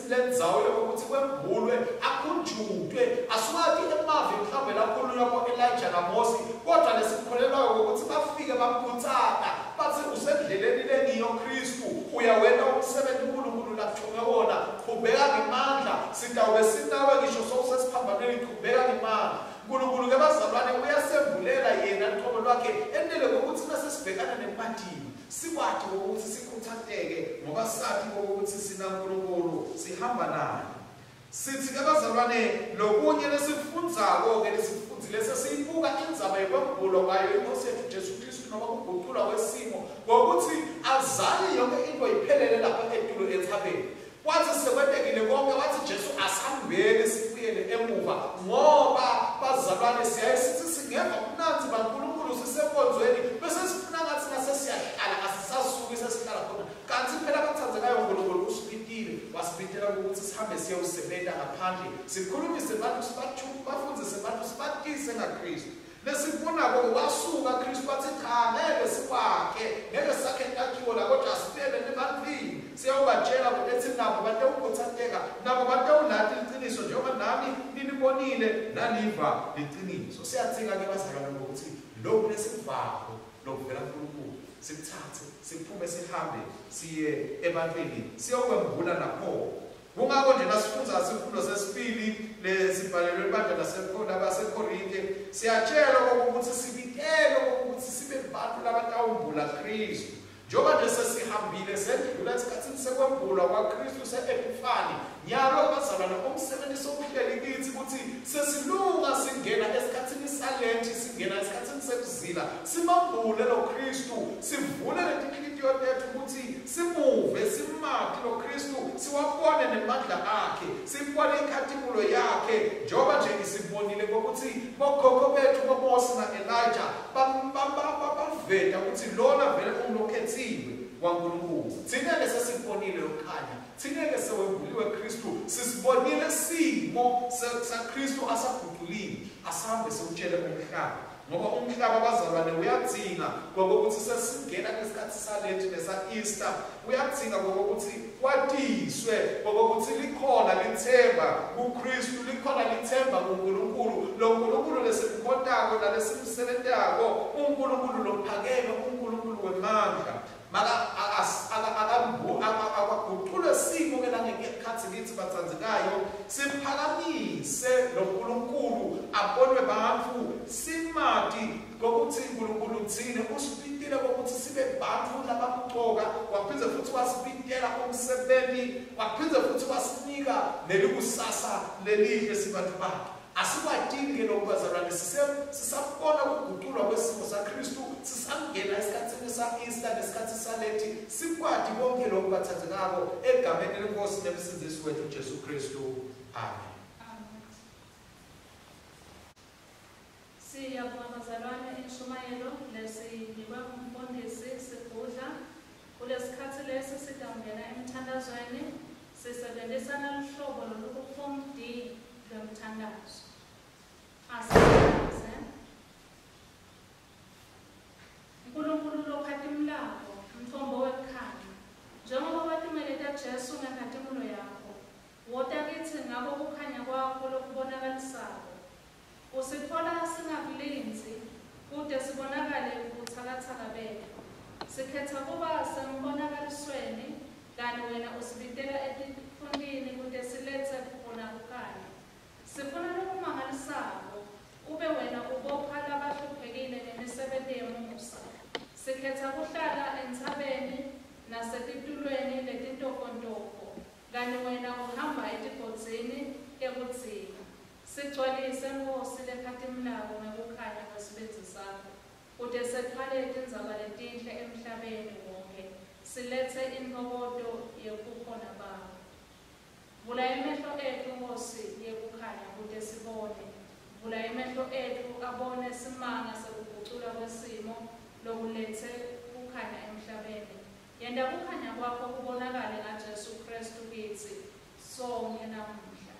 lendzawo yokuthi kwembulwe akhunjutwe asukati emavi mhlawumbe lapho lapho Elijah kaMose, kodwa lesikholelwayo ukuthi bafike bambuthaka bathi usendleleni lengiyo Kristu, uyawena umsebenzi uNkulunkulu lakuthome wona, qhubeka ngemandla, sitawube sinawe ngisho sowusesiphambanweni, qhubeka ngemandla. uNkulunkulu ke bazalwane uyasembulela yena qobo lwakhe endele ukuthi mase sibhekana nempathini sikwathi ukuthi sikhuthatheke ngoba sathi ukuthi sina uNkulunkulu sihamba naye. Sithi ke bazalwane lokunye lesifundzako ke lesifundi lesesiyibuka indzaba yokwembulwa kwayo iNkosi yethu Jesu Kristu noma ukuguqulwa kwesimo ngokuthi azali yonke into iphelele lapha etulo ethabeni. Wathi sekwetekile konke wathi Jesu asihambeni sibuyele emuva ngoba bazalwane siyaye sithi singeva umnanzi baNkulunkulu sisenkonzweni bese sifuna ngathi nasesiyahlala asisasuki sesihlala khona, kanti phela bathandzekayo uNkulunkulu usipitile wasipitela ukuthi sihambe siyowusebenza ngaphandle, sikhulumise abantu sibathuma bafundise abantu sibatise ngaKristu. Lesifuna wasuka Kristu wathi cha ngeke sikwakhe, ngeke sakhe takhiwo la kodwa sibele nebantwini siyabatshela ukuthi nabo batawukuthatheka, nabo batawulathi iqiniso njengoba nami nilibonile naliva iqiniso. Siyathinga ke bazalwane ukuthi lokhu lesivako lokuvela kuNkulunkulu sikuthathe siphume sihambe siye ebantwini siyokwembula lapho. Kungako nje nasifunza isifundo sesibili lesibhalelwe ibandla laseKorinte, siyatshela ukuthi sibikele ukuthi sibe abantu labatawumbula Kristu. Njengoba nje sesihambile sendlula esikhathini sekwembulwa kwaKristu se-Epifani, nyalo bazalwane umsebenzi sokuhleli kithi ukuthi sesilunga singena esikhathini salenti, singena esikhathini sekuzila, simambule lo Kristu, sivule letinhliziyo tethu ukuthi simuve, simakhe lo Kristu, siwabone nemandla akhe, sibone inkathimulo yakhe, njengoba nje isibonile ukuthi bokhokho bethu boMose na Elijah baveta ukuthi lona vele umlokhethiwe waNkulunkulu. Thina lesesibonile ukukhanya, thina lesewembuliwe Kristu, sisibonile simo saKristu asaguqulile, asahambe siwutshele umhlaba. Ngoba umhlaba bazalwane uyadzinga ngokuthi sesingena kwesikhathi salenti nesa-Easter, uyadzinga ngokuthi kwatiswe ngokuthi likhona lithemba kuKristu, likhona lithemba kuNkulunkulu, lo Nkulunkulu lesimkhotako nalesimselentako, uNkulunkulu lophakeme, uNkulunkulu wemandla. Akaguqule simo ke langekhathi lithi bathandzekayo, siphakamise lo Nkulunkulu abonwe bantu, simati ngokuthi uNkulunkulu uthini, usipitile ngokuthi sibe bantu labamqoka, waphinde futhi wasipitela umsebenzi, waphinde futhi wasinika nelikusasa lelihle sibantu bakhe. Asiwadinge lokhu bazalwane, sisabona ukuguqulwa kwesimo saKristu, sisangena esikhathini sa-Easter nesikhathi salenti, sikwadi konke lokhu bathathekako egameni leNkosi nemsindisi wethu Jesu Kristu. Amen. Siyabonga bazalwane inshumayelo lesiyinikwa umfundisi Sigudla. Kulesikhathi lesi sitawungena emthandazweni, sisebenzisana luhlobo lolu-Form D lomthandazo. Asize uNkulunkulu lokhatimlako mthombo wekhaya, njengoba watimeleta Jesu ngenkhatimlo yakho, wota kithi ngako kukhanya kwakho lokubonakalisako, usitfola singakulinzi kude sibonakale ubuthakathaka bethu. Sikhetha kuba sembonakalisweni, kanti wena usibitela etifundini kude silethe khona kukhanya. Sifuna lokumangalisako, ube wena ubopha labahluphekile ngemisebenzi yemusa. Sikhetha kude sekuphale tindzaba letinhle emhlabeni wonke, silethe intokoto yobukhona bakho. Vula emehlo ethu Nkosi yekukhanya kude sibone. Vula emehlo ethu abone simanga sekugucula kwesimo lokulethe kukhanya emhlabeni. Yenda kukhanya kwakho kubonakale ngaJesu Kristu kithi sonke namuhla.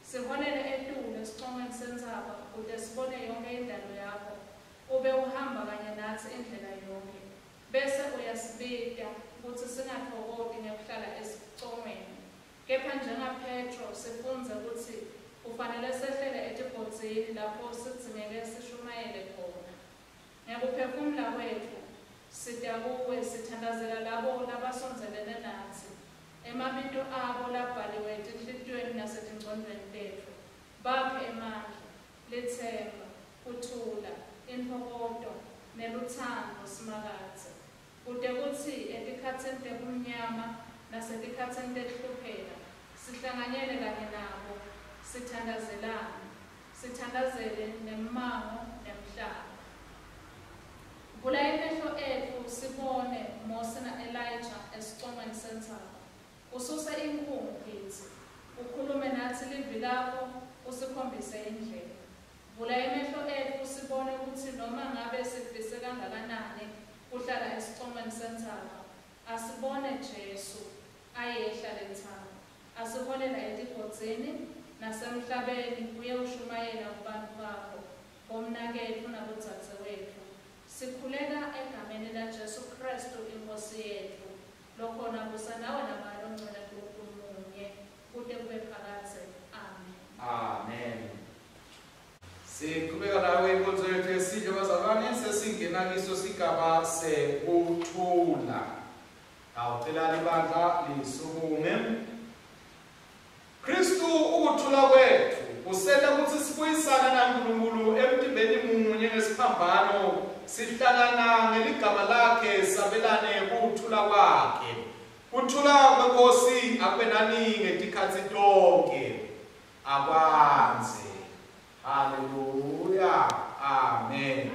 Siholele etule esiqongweni sendzaba kude sibone yonke indalo yakho. Ube uhamba kanye nathi indlela yonke. Bese uyasibita ukuthi singathokoti ngekuhlala esiqongweni. Kepha njengaPetro sifunze ukuthi kufanele sehlele etibhodzini lapho sidzingeke sishumayele khona. Ngekuphefumula kwethu sida kuwe sithandazela labo labasondelene nathi. Emabito abo labhaliwe etinhlitiyweni nasetingcondweni tethu. Baphe emandla, lithemba, kuthula, intokoto, neluthando simakathe. Kude kuthi etikhatsini tebumnyama nasetikhatsini tehlupheka sihlanganyele kanye nabo, sithandazele nemango nemhlaba. Vula emehlo ethu sibone Mose na-Elijah esiqongweni sendzaba. Ususe inkungu kithi, ukhulume nathi livi lakho, usikhombise indlela. Vula emehlo ethu sibone ukuthi noma ngabe sifise kangakanani kuhlala esiqongweni sendzaba, asibone Jesu ayehla lethanga. Asiholela etibhodzini nasemhlabeni kuye ushumayela kubantu bakho, bomnakethu nabodzadzewethu. Sikhuleka egameni laJesu Kristu inkosi yethu, lokhona kusanawe namalo ongcwele kuNkulunkulu munye kude kube phakathe. Amen. Amen. Siqhubeka nawe inkonzo yethu yesidlo bazalwane, sesingena kiso sigaba sekuthula. Awucela ibandla lisukume. Kristu ukuthula kwethu usele ukuthi sibuyisana naNkulunkulu emtimbeni munye ngesiphambano, sihlangana ngeligama lakhe sabelane ukuthula kwakhe. Kuthula kweNkosi akwenani ngetikhathi tonke. Akwanze. Haleluya. Amen.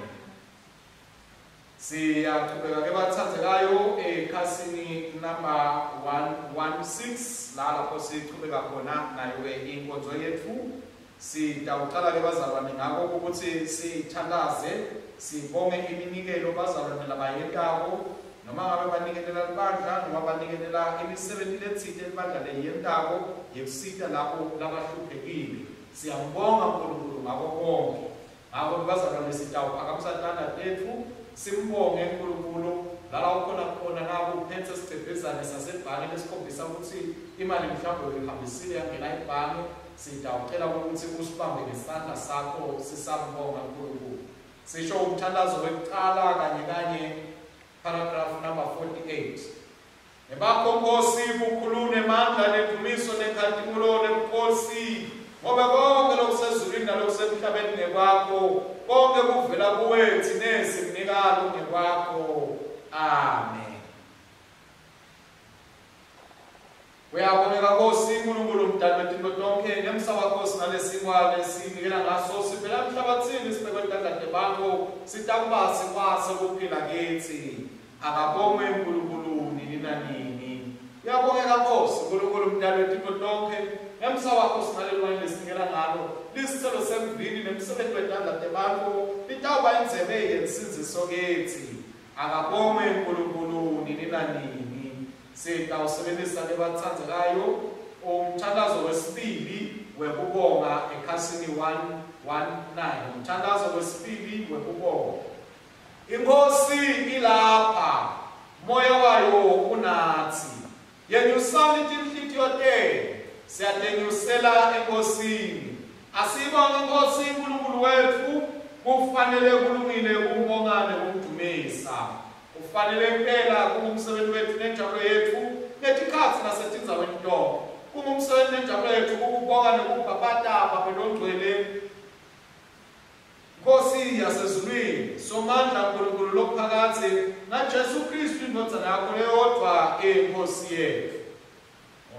Siyaqhubeka ke bathandzekayo ekhasini number 116 lapho siqhubeka khona nayo inkonzo yethu. Sitawuqala ke bazalwane ngako ukuthi sithandaze, sibonge iminikelo bazalwane labayentako, noma ngabe banikelela libandla noma banikelela imisebenzi letsite libandla leyentako yekusita lapho labahluphekile. Siyambonga uNkulunkulu ngako konke. Ngako bazalwane sitawuphakamisa tanda tethu, simbonge uNkulunkulu lala ukhona khona nabo uphethe sicebhezane sasebhange lesikhombisa ukuthi imali mhlawumbe uyihambisile yangena ebhange. Sitawucela ukuthi usibambe ngesandla sakho sisambonga uNkulunkulu. Sisho umthandazo wekuqala kanye paragraph number 48. Nebakho Nkosi kukhulune amandla nedumiso nenkazimulo nebukosi, ngoba konke lokusezulwini nalokusemhlabeni ngekwakho, konke kuvela kuwe thina sikunikalo ngekwakho. Amen. Uyabongeka Nkosi uNkulunkulu mdali wezinto zonke, ngemsaba Nkosi nalesingwane sinikela ngaso sivela emhlabathini sibekwe entandleni bakho, sitakuba sikwase ukuphila kithi. Akabongwe uNkulunkulu nini nanini. Uyabongeka Nkosi uNkulunkulu mdali wezinto zonke, ngemsaba Nkosi nalelwane lesinikela ngalo, lisithelo semvini nemsebenzi wetandleni bakho, litawuba indzebe yensinziso kithi. Akabongwe uNkulunkulu nini nanini. Sitawusebenzisa lebathandzekayo umthandazo wesibili wekubonga ekhasini 119. Umthandazo wesibili wekubonga. Inkosi ilapha, moya wayo unathi. Yenyusani tinhlitiyo tenu, siyatenyusela enkosini. Asibonge Nkosi uNkulunkulu wethu, kufanele kulungile ukubonga nokumdumisa. Kufanele impela kungumsebenzi wethu nenjabulo yethu netikhathi nasetindzaweni tonke. Kungumsebenzi nenjabulo yethu ukubonga nokubhabhata babelongcwele. Nkosi yasezulwini, somandla uNkulunkulu lokuphakathe naJesu Kristu indodana yakho eyodwa enkosi yethu.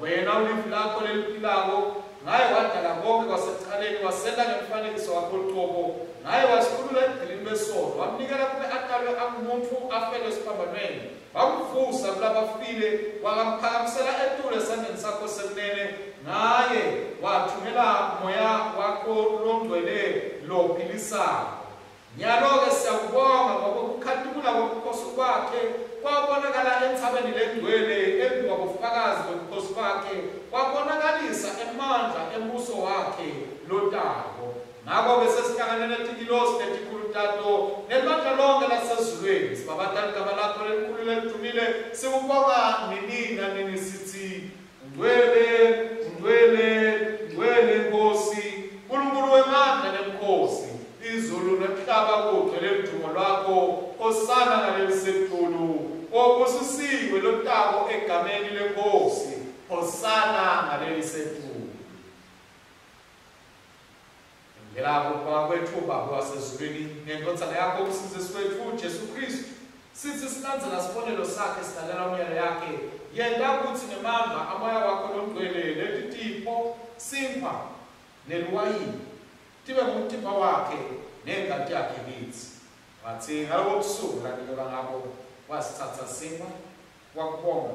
Wena ulivi lakho leliphilako, ngaye wadala konke kwasekuqaleni, wasenda ngemfanekiso wakho uqobo, naye wasikhulula edilini lwesono wamnikela kube atalwe akumuntu afele esiphambanweni wamvusa kulabafile wakamphakamisela etulo esandleni sakho senene ngaye wathumela moya wakho longcwele lophilisayo nyalo-ke siyakubonga ngoba ukukhathimula kobukhosi bakhe kwabonakala entshabeni lengcwele embi kwabufakazi bobukhosi bakhe kwabonakalisa emandla embuso wakhe lotako ngakho-ke sesihlangane netikilosi netikhulutato nemandla lonke lasezulwini sibabatali gama lakho lelikhulu lelidumile sikubonga nini sithi ngcwele ngcwele ngcwele Nkosi uNkulunkulu wemandla nemkhosi izulu nemhlaba kugcwele udumo lwakho osana ngalelisetulu obusisiwe lotako egameni lenkosi osana ngalelisetulu ngelabo kwethu Baba wasezulwini ngenkotsana yakho umsindisi wethu uJesu Kristu sithi silandzela sibonelo sakhe silalela umyalo yakhe yenda ukuthi nemandla amoya wakho longcwele letitipho simpha neluwayini tibe ngumtimba wakhe nengadi yakhe kithi wathi ngalobo busuku lanikelela ngabo wasithatha simpha wakubonga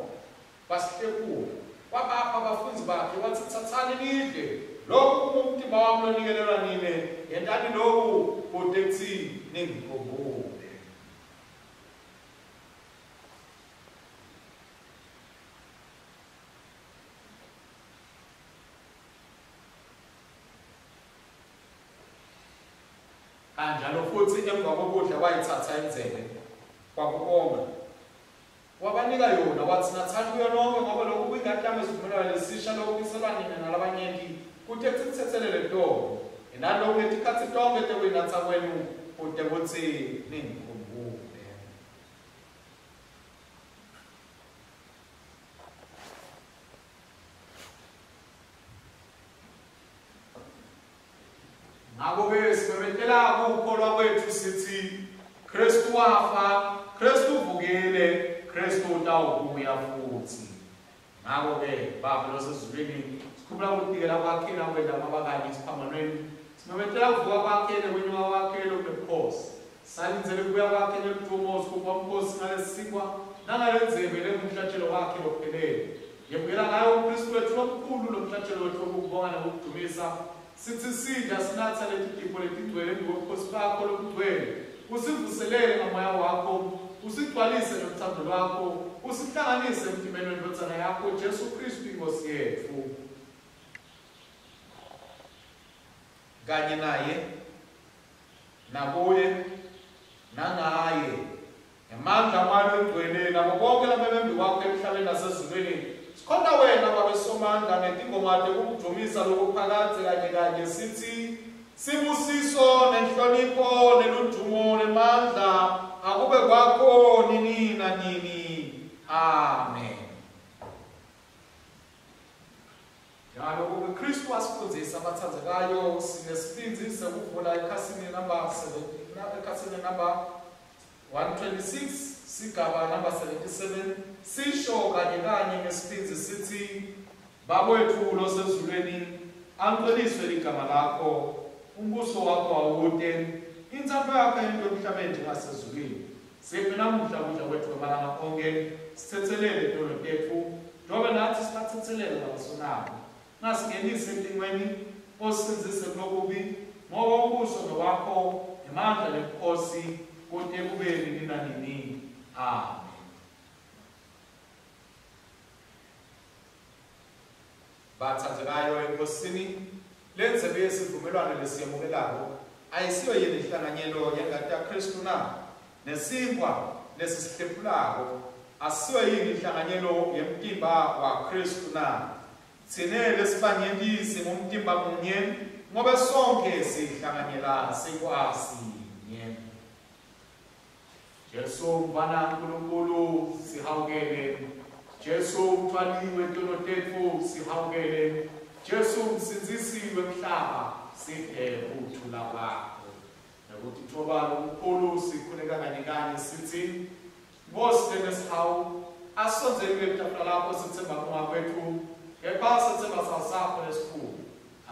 wasihlepula wabapha abafundi bakhe wathi thathani nidle lokhu umtimba wami lonikelelwa nine yendani lokhu kude kuthi ningikhumbule kanjalo futhi emva kokudla wayithatha inzebe kwakubonga wabanika yona wathi nathani kuyo lonke ngoba lokhu kuyingadama esivumelwano lesisha lokubiselwa nina nalabanyenti kuthi ekuthithethelele ntombi nalokhu etikhathi tonke tekuyinatha kwenu kude kuthi ningikhumbule ngakho-ke simemethela ukukholwa kwethu sithi Kristu wafa, Kristu uvukile, Kristu utawubuya futhi. Ngakho-ke Baba losezulwini sikhuluma ukunikela kwakhe nakwenda amabakanye esiphambanweni simemethela ukuvuka kwakhe nekwenyuka kwakhe lokubukhosi salinzele ukubuya kwakhe neludumo sikupha umkhosi ngalesisikwa nangalenzebe lengumhlatshelo wakhe lophelele yebukela ngayo uKristu wethu lomkhulu lomhlatshelo wethu wokubonga nokudumisa sithi sidla sinatha letidipho letigcwele ngobukhosi bakho lokugcwele usivuselele ngamoya wakho usigcwalise nothando lwakho usihlanganise emtimeni wendodana yakho Jesu Kristu inkosi yethu kanye naye nakuye nangaye ngamandla amalo egcwele nabo bonke labembi wakho emhlabeni nasezulwini sikhona wena babesomandla ngetingoma tekukudumisa lokuphakathi kanye sithi sibusiso nenhlonipho neludumo nemandla akube kwakho nini nanini amen. Njalo uKristu wasifundzisa abathandekayo sinesibinzi sekuvula ekhasini number 126 sigaba number 77 sisho kanye ngesibinzi sithi babethu losezulwini angcoliswe ligama lakho umbuso wakho awude intsapho yakho into emhlabeni ngasezulwini siphe namuhla ukudla kwethu kwamalanga onke sithethelele intolo tethu njengoba nathi sibathethelele nabasonabo ngasingenise empingweni osinzise kulokubi ngoba umbuso ngowakho imandla nebukhosi kude kube nini nanini amen. Bathandekayo enkosini lenzebe yesivumelwano lesiyamukelayo ayisiyo yena inhlanganyelo yengadi yaKristu na nesinkwa lesihlephulako asiyo yini inhlanganyelo yemtimba waKristu na thine lesibanyentisi ngomtimba munye ngoba sonke sihlanganyela sikwasinye. Jesu mfana kaNkulunkulu sihawukele, Jesu mthwali wentolo tethu sihawukele, Jesu msinzisi wemhlaba siphe uthula kwakho nokuthi thobalo omkhulu sikhuleka kanye sithi Nkosi nesihawu asonzele etafula lakho sithemba kwethu kepha sithemba sakho lesikhulu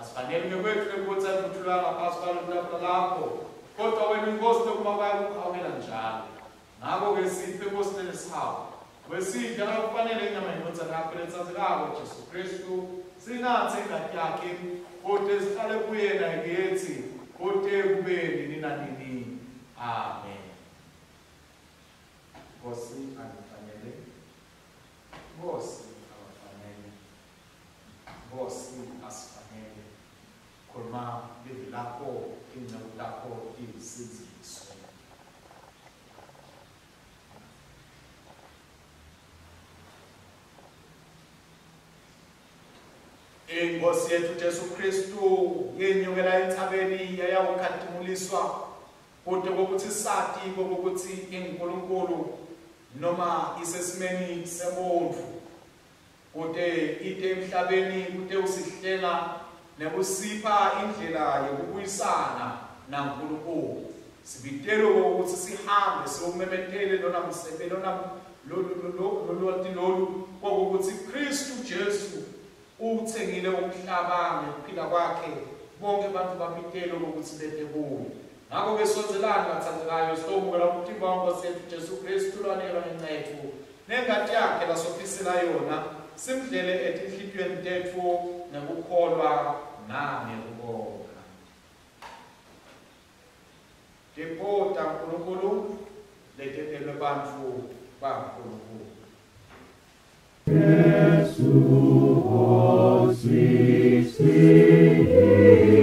asifanele kwethu ukuthi uthula ngaphansi kwalo tafula lakho kodwa wena inkosi lokuma bayakukhawukela njalo. Ngakho-ke siphe Nkosi lesihawu. Wesidla kufanele inyama yendodana yakho letsandzekako Jesu Kristu, sinatse ingati yakhe, kodwa sihlale kuyena ngiyethi, kodwa kube nini nanini. Amen. Nkosi akufanele. Nkosi akufanele. Nkosi asifanele. Khuluma livi lakho, ingceku lakho lisinziso. Inkosi yethu Jesu Kristu yenyukela entsabeni yayawukhatimuliswa kodwa kokuthi sati kokuthi iNkulunkulu noma isesimeni sebondvu kude ite emhlabeni kude usihlela nekusipha indlela yokubuyisana naNkulunkulu. Sibitelo ukuthi sihambe siyomemetele lona msebenzi lona lolu kokuthi Kristu Jesu uthengile umhlaba ngokuphila kwakhe bonke abantu babitelo ukuthi bethe kuye. Ngakho-ke sonzelani bathandekayo sitomukela umtimba waNkosi yethu Jesu Kristu lwanelwa ngencethu nengadi yakhe lasophisela yona simdlele etinhlitiyweni tethu ngekukholwa nangekubonga. Depota uNkulunkulu letetelwe bantfu baNkulunkulu. Jesu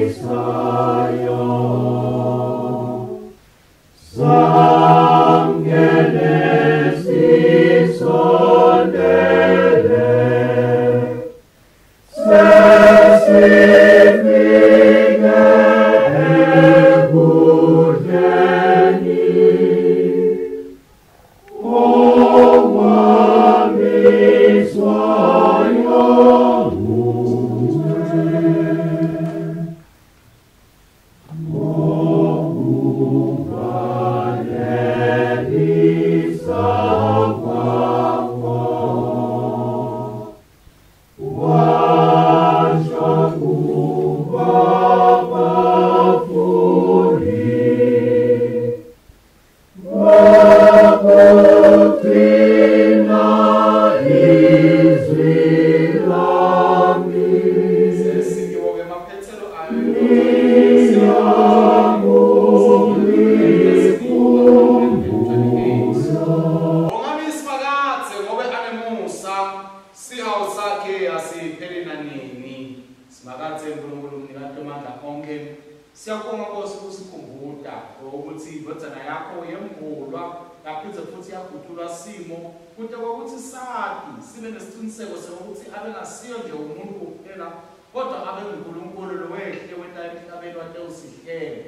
Isayo Sangeles Sondele Sesivige Egudeni Siyabonga Nkosi ukusikhumbuza ukuthi indodana yakho yembulwa yaphindze futhi yaguqulwa simo kude kokuthi sati sibe nesiciniseko sokuthi abe ngasiyo nje umuntu kuphela kodwa abe uNkulunkulu lowehle wena emhlabeni wade usihlele.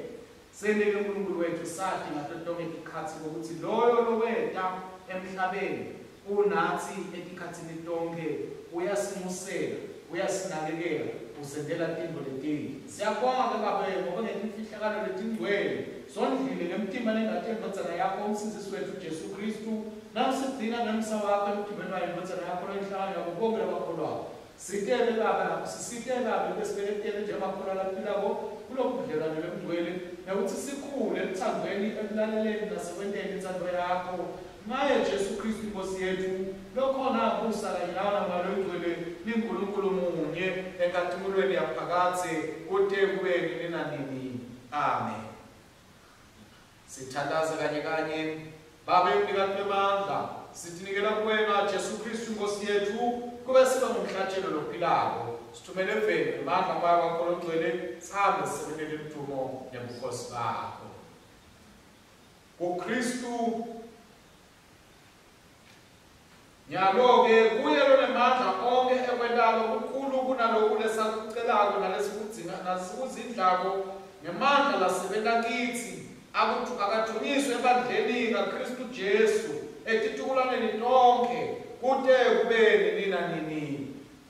Senele uNkulunkulu wethu sati ngato tonke isikhathi ukuthi loyo loweta emhlabeni unathi etikhathini tonke uyasimusela uyasinakekela usendela tinto letini. Siyabonga ke babe ngoba ngetimfihlakalo letingcwele sondlile ngemtimba nengati yendodana yakho umsindisi wethu Jesu Kristu nawusigcina ngemsa wakho emtimbeni wayo indodana yakho lenhlangano yabo bonke labakholwayo. Sitele baba sisitele baba besibekele nje amakholwa laphilako kulokhu budlelwano bemngcwele nokuthi sikhule emthandweni ekulaleleni nasekwenteni inthando yakho ngaye Jesu Kristu Nkosi yethu lokhona kusa kanye nawo namalo engcwele niNkulunkulu munye enkathimulweni yaphakathe kude kube nini nanini. Amen. Sithandaza kanye kanye babe unikati wemandla sitinikela kuwena Jesu Kristu Nkosi yethu kube siba ngumhlatshelo lophilako sithumele emveni amandla kwayo kwakho longcwele sihambe sisebenzele imdumo yobukhosi bakho uKristu. Nyalo-ke kuye lona mandla onke ekwentalo kukhulu kunaloku lesakucelako nasikuzindlako ngemandla lasebenta kithi akathunyiswe ebandleni kaKristu Jesu etitukulaneni tonke kude kube nini nanini.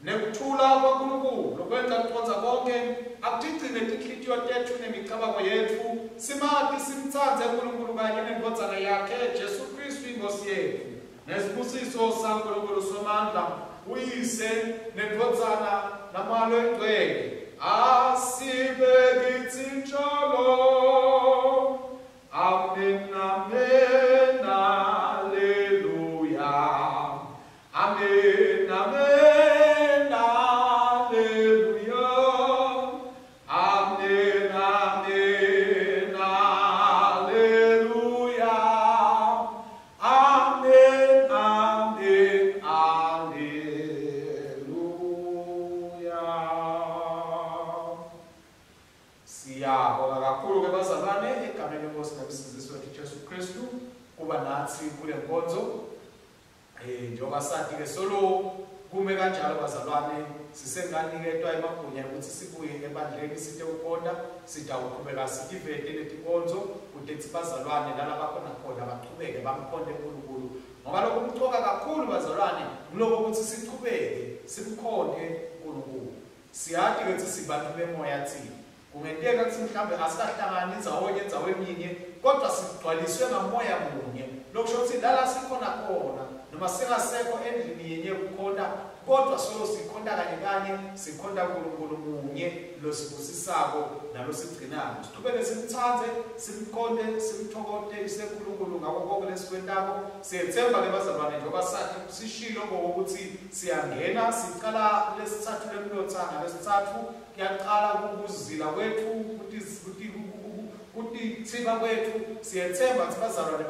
Nekuthula kwaNkulunkulu lokwenza kuconza konke akutigcine tinhlitiyo tethu nemicabango yethu simati simtsandze uNkulunkulu kanye nendodana yakhe Jesu Kristu Inkosi yethu nesibusiso saNkulunkulu somandla uyise nendodana namalo engcwele asibe kithi njalo. nathi kule nkonzo. Njengoba sathi ke solo kume kanjalo bazalwane sisenganiketwa emagunya ukuthi sibuye ebandleni sithe ukhona sitawuqhubeka sitivete letinkonzo ukuthi bazalwane nalaba khona baqhubeke bamkhonde uNkulunkulu. Ngoba lokho kuchoka kakhulu bazalwane ngiloko ukuthi siqhubeke simkhonde uNkulunkulu. Siyathi ukuthi sibantu bemoya thina. Kungenteka ukuthi mhlambe asikahlangani endaweni yinye kodwa sigcwaliswe ngamoya munye. Lokusho ukuthi lala sikhona khona noma singasekho endlini yenye ukukhonda kodwa solo sikhonda kanye sikhonda uNkulunkulu munye lo sibusisako nalo sigcinayo. Siqhubeke simthanze simkhonde simthokote uNkulunkulu ngako konke lesikwentako. Siyethemba ke bazalwane njengoba sathi sishilo ngokuthi siyangena siqala lesithathu lemlothana lesithathu kuyaqala ukuzila kwethu ukuthi thina kwethu siyethemba ukuthi bazalwane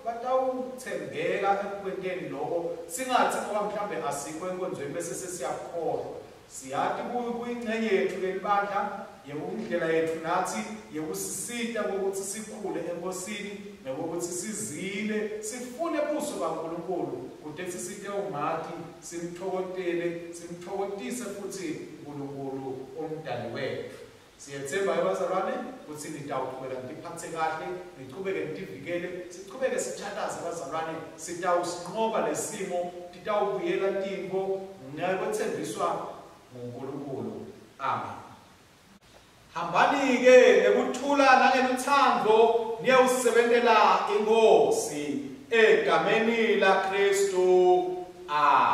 batawuthembeka ekwenteni lokho singathi ngoba mhlambe asikho enkonzweni bese sesiyakhohlwa. Siyathi kuyingcenye yethu lebandla yekundlela yethu nathi yekusisita ukuthi sikhule enkosini nokuthi sizile sifune ubuso kaNkulunkulu ukuthi sisite uMathi simthokotele simthokotise futhi uNkulunkulu omdali wethu. Siyethemba bazalwane ukuthi nitawuqhubeka niphathe kahle niqhubeke nivikele siqhubeke sithandaze bazalwane sitawusinqoba lesimo titawubuyela timbo ngokwethembiswa nguNkulunkulu. Amen. Hambani ke ngekuthula nangeluthando niyawusebentela inkosi egameni laKristu. Amen.